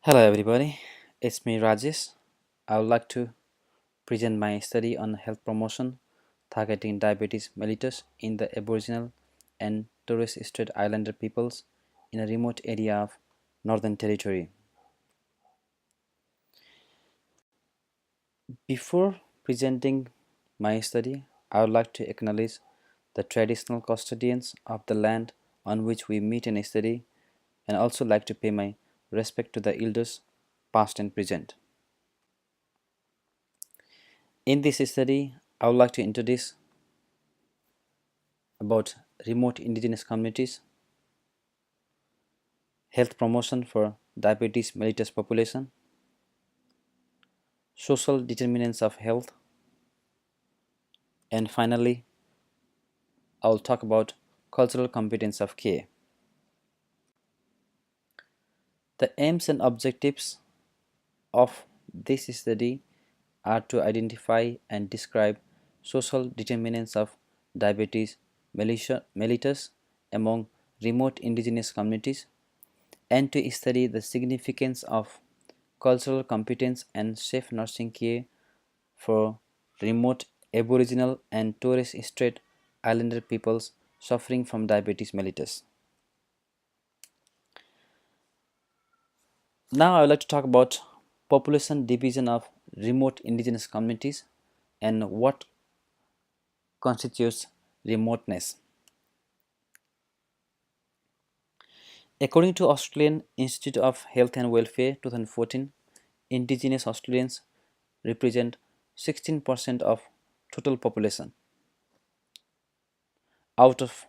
Hello everybody, it's me Rajesh. I would like to present my study on health promotion targeting diabetes mellitus in the Aboriginal and Torres Strait Islander peoples in a remote area of Northern Territory. Before presenting my study, I would like to acknowledge the traditional custodians of the land on which we meet and study, and also like to pay my respect to the elders past and present. In this study, I would like to introduce about remote indigenous communities, health promotion for diabetes mellitus population, social determinants of health, and finally, I will talk about cultural competence of care. The aims and objectives of this study are to identify and describe social determinants of diabetes mellitus among remote indigenous communities and to study the significance of cultural competence and safe nursing care for remote Aboriginal and Torres Strait Islander peoples suffering from diabetes mellitus. Now I would like to talk about population division of remote indigenous communities and what constitutes remoteness. According to Australian Institute of Health and Welfare 2014, indigenous Australians represent 16% of total population. Out of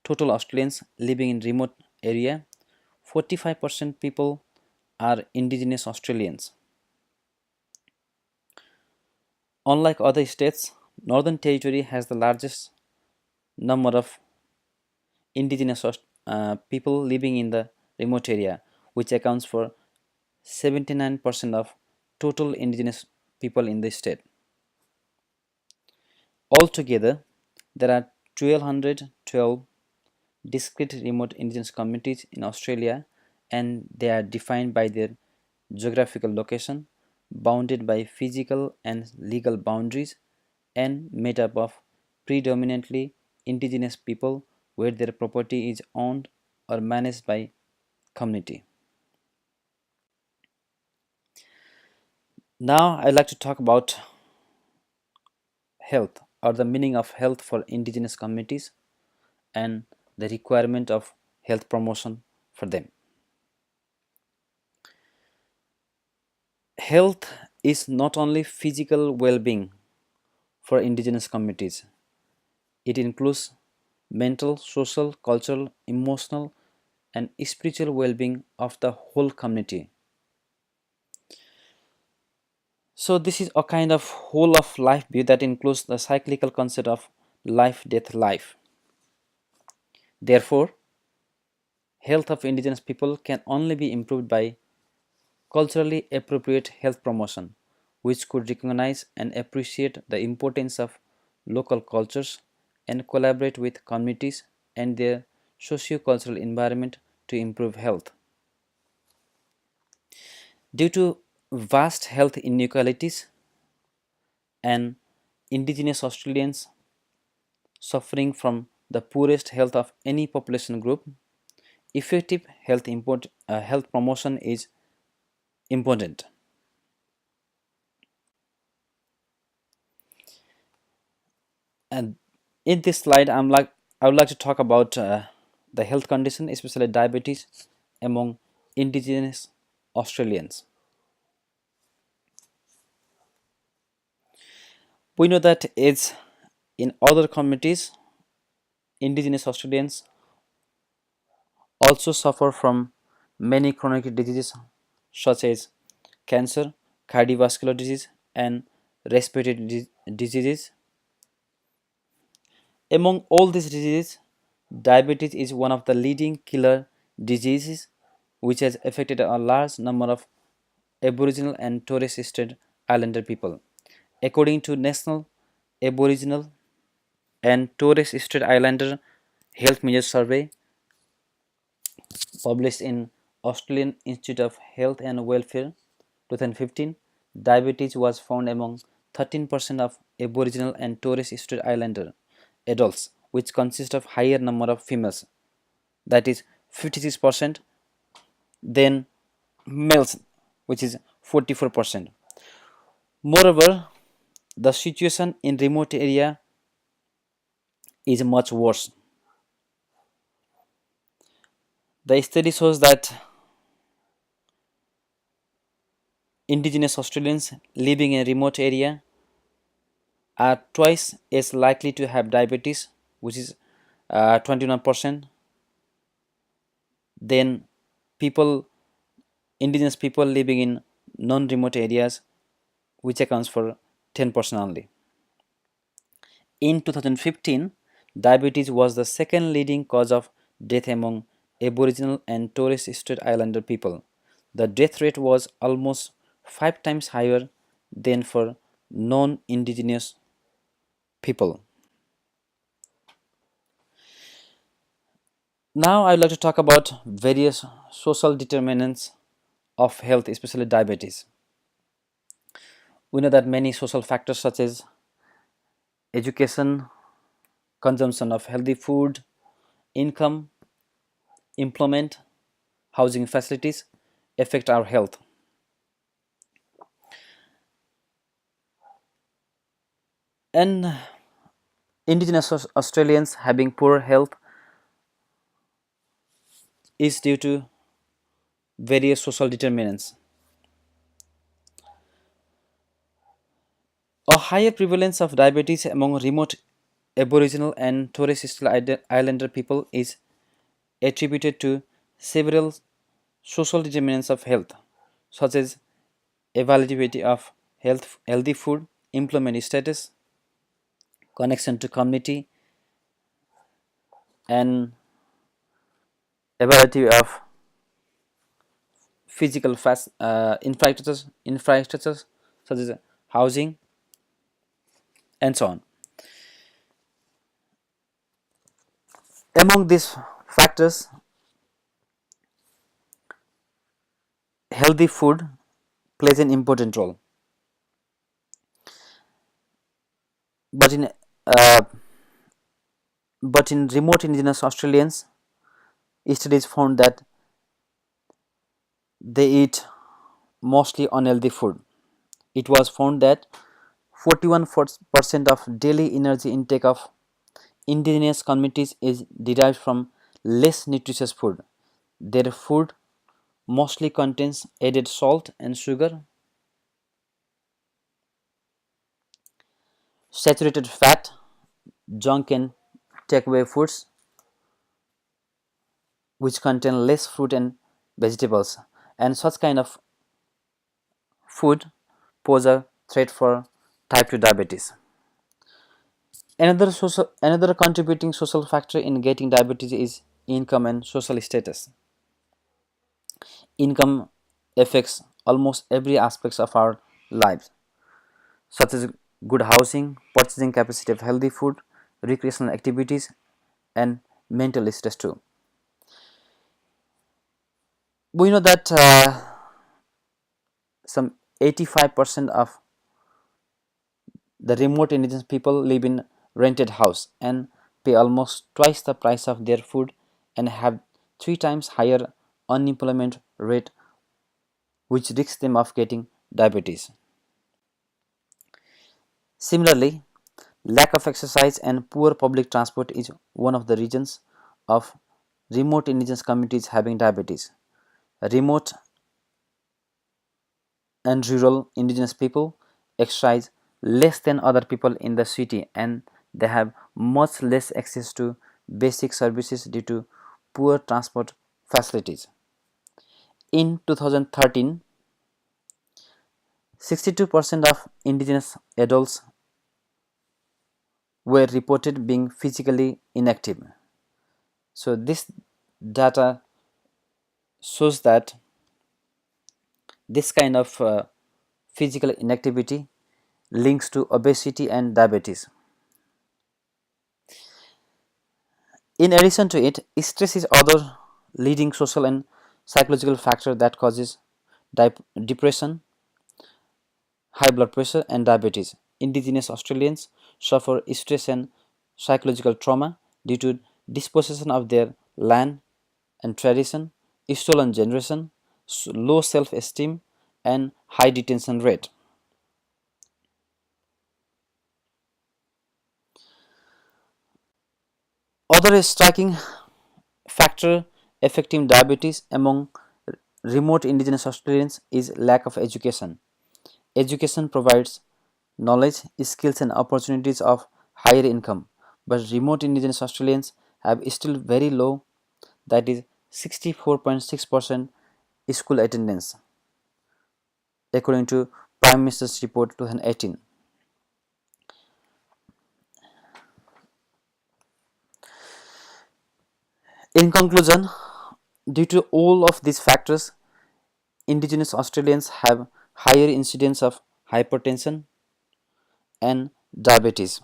total Australians living in remote area, 45% people are indigenous Australians. Unlike other states, Northern Territory has the largest number of indigenous people living in the remote area, which accounts for 79% of total indigenous people in the state. Altogether, there are 1212 discrete remote indigenous communities in Australia, and they are defined by their geographical location, bounded by physical and legal boundaries, and made up of predominantly indigenous people where their property is owned or managed by community. Now I'd like to talk about health or the meaning of health for indigenous communities and the requirement of health promotion for them. Health is not only physical well-being for indigenous communities, it includes mental, social, cultural, emotional, and spiritual well-being of the whole community. So this is a kind of whole of life view that includes the cyclical concept of life, death, life. Therefore, health of indigenous people can only be improved by culturally appropriate health promotion, which could recognize and appreciate the importance of local cultures and collaborate with communities and their socio-cultural environment to improve health. Due to vast health inequalities and indigenous Australians suffering from the poorest health of any population group, effective health promotion is important. And in this slide, I would like to talk about the health condition, especially diabetes, among indigenous Australians. We know that it's in other communities, indigenous Australians also suffer from many chronic diseases such as cancer, cardiovascular disease, and respiratory diseases. Among all these diseases, diabetes is one of the leading killer diseases which has affected a large number of Aboriginal and Torres Strait Islander people. According to National Aboriginal and Torres Strait Islander Health Measures Survey published in Australian Institute of Health and Welfare 2015, diabetes was found among 13% of Aboriginal and Torres Strait Islander adults, which consist of higher number of females, that is 56%, than males, which is 44%. Moreover, the situation in remote area is much worse. The study shows that indigenous Australians living in a remote area are twice as likely to have diabetes, which is 21%, than people, indigenous people living in non-remote areas, which accounts for 10% only. In 2015, diabetes was the second leading cause of death among Aboriginal and Torres Strait Islander people. The death rate was almost 5 times higher than for non-indigenous people. Now I would like to talk about various social determinants of health, especially diabetes. We know that many social factors such as education, consumption of healthy food, income, employment, housing facilities affect our health. And indigenous Australians having poor health is due to various social determinants. A higher prevalence of diabetes among remote Aboriginal and Torres Strait Islander people is attributed to several social determinants of health, such as availability of healthy food, employment status, connection to community, and availability of physical infrastructures such as housing and so on. Among these factors, healthy food plays an important role. But in uh, remote indigenous Australians, studies found that they eat mostly unhealthy food. It was found that 41% of daily energy intake of indigenous communities is derived from less nutritious food. Their food mostly contains added salt and sugar, saturated fat, junk and takeaway foods, which contain less fruit and vegetables, and such kind of food pose a threat for type 2 diabetes. Another contributing social factor in getting diabetes is income and social status. Income affects almost every aspects of our lives, such as good housing, purchasing capacity of healthy food, recreational activities, and mental stress too. We know that some 85% of the remote indigenous people live in rented house and pay almost twice the price of their food and have 3 times higher unemployment rate, which risks them of getting diabetes. Similarly, lack of exercise and poor public transport is one of the reasons of remote indigenous communities having diabetes. Remote and rural indigenous people exercise less than other people in the city, and they have much less access to basic services due to poor transport facilities. In 2013, 62% of indigenous adults were reported being physically inactive. So this data shows that this kind of physical inactivity links to obesity and diabetes. In addition to it, stress is other leading social and psychological factor that causes depression, high blood pressure, and diabetes. Indigenous Australians suffer stress and psychological trauma due to dispossession of their land and tradition, stolen generation, low self-esteem, and high detention rate. Other striking factor affecting diabetes among remote indigenous Australians is lack of education. Education provides knowledge, skills, and opportunities of higher income, but remote indigenous Australians have still very low, that is 64.6% school attendance, according to Prime Minister's report 2018. In conclusion, due to all of these factors, indigenous Australians have higher incidence of hypertension and diabetes.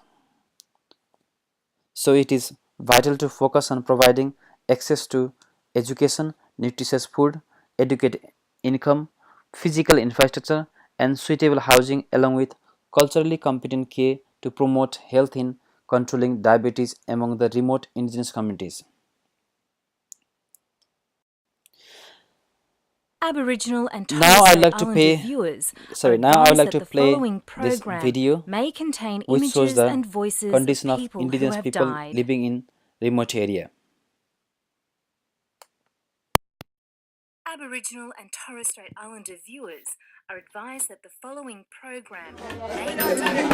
So it is vital to focus on providing access to education, nutritious food, adequate income, physical infrastructure, and suitable housing, along with culturally competent care to promote health in controlling diabetes among the remote indigenous communities. Aboriginal and Now Torres I'd like to Islander viewers are now I would advised like that to the play following this program video may contain which shows images the and voices condition of of people who indigenous have people died. living in remote area. Aboriginal and Torres Strait Islander viewers are advised that the following program may contain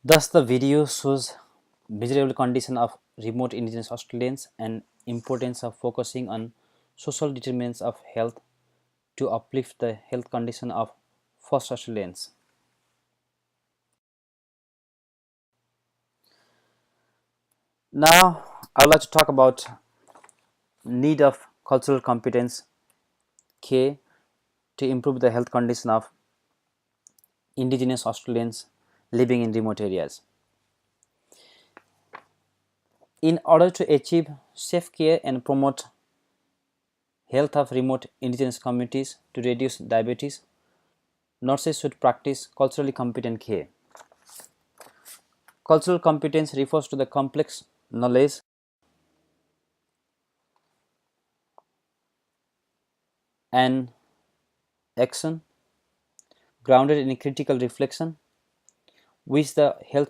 Thus, the video shows miserable condition of remote indigenous Australians and importance of focusing on social determinants of health to uplift the health condition of first Australians. Now, I would like to talk about need of cultural competence K to improve the health condition of indigenous Australians living in remote areas. In order to achieve safe care and promote health of remote indigenous communities to reduce diabetes, nurses should practice culturally competent care. Cultural competence refers to the complex knowledge and action grounded in critical reflection which the health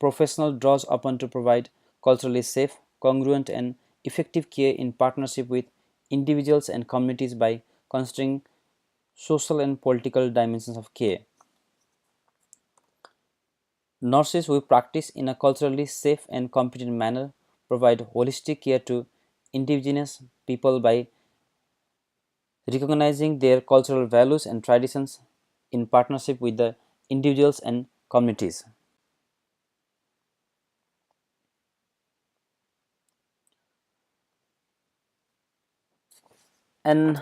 professional draws upon to provide culturally safe, congruent, and effective care in partnership with individuals and communities by considering social and political dimensions of care. Nurses who practice in a culturally safe and competent manner provide holistic care to indigenous people by recognizing their cultural values and traditions in partnership with the individuals and communities. And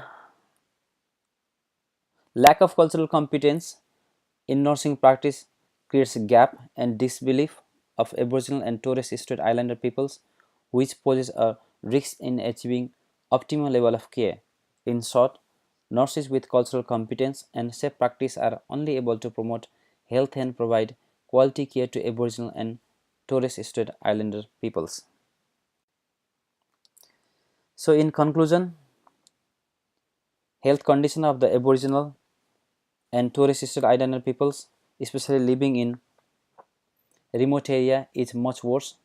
lack of cultural competence in nursing practice creates a gap and disbelief of Aboriginal and Torres Strait Islander peoples, which poses a risk in achieving optimal level of care. In short, nurses with cultural competence and safe practice are only able to promote health and provide quality care to Aboriginal and Torres Strait Islander peoples. So, in conclusion, health condition of the Aboriginal and Torres Strait Islander peoples, especially living in remote area, is much worse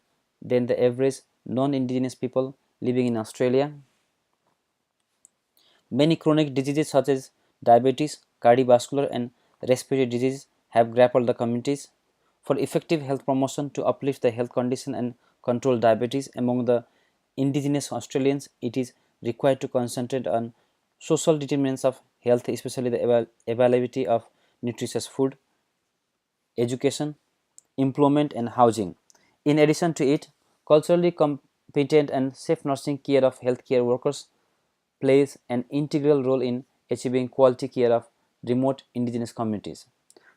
than the average non-indigenous people living in Australia. Many chronic diseases such as diabetes, cardiovascular and respiratory disease have grappled the communities. For effective health promotion to uplift the health condition and control diabetes among the indigenous Australians, it is required to concentrate on social determinants of health, especially the availability of nutritious food, education, employment and housing. In addition to it, culturally competent and safe nursing care of healthcare workers plays an integral role in achieving quality care of remote indigenous communities.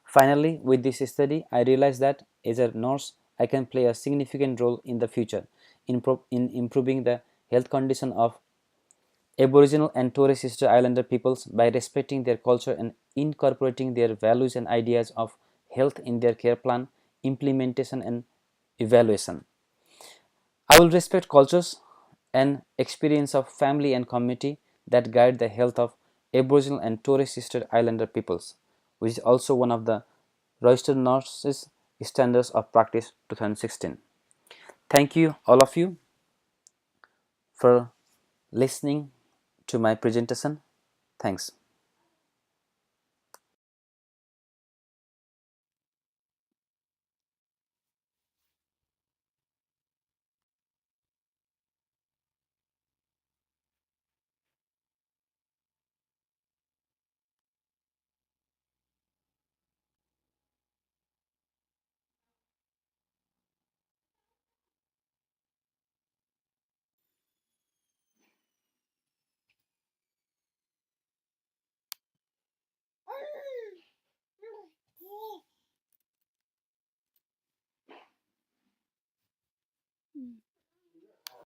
Finally, with this study, I realized that as a nurse, I can play a significant role in the future in improving the health condition of Aboriginal and Torres Strait Islander peoples by respecting their culture and incorporating their values and ideas of health in their care plan, implementation, and evaluation. I will respect cultures and experience of family and community that guide the health of Aboriginal and Torres Strait Islander peoples, which is also one of the Registered Nurses Standards of Practice 2016. Thank you, all of you, for listening to my presentation. Thanks.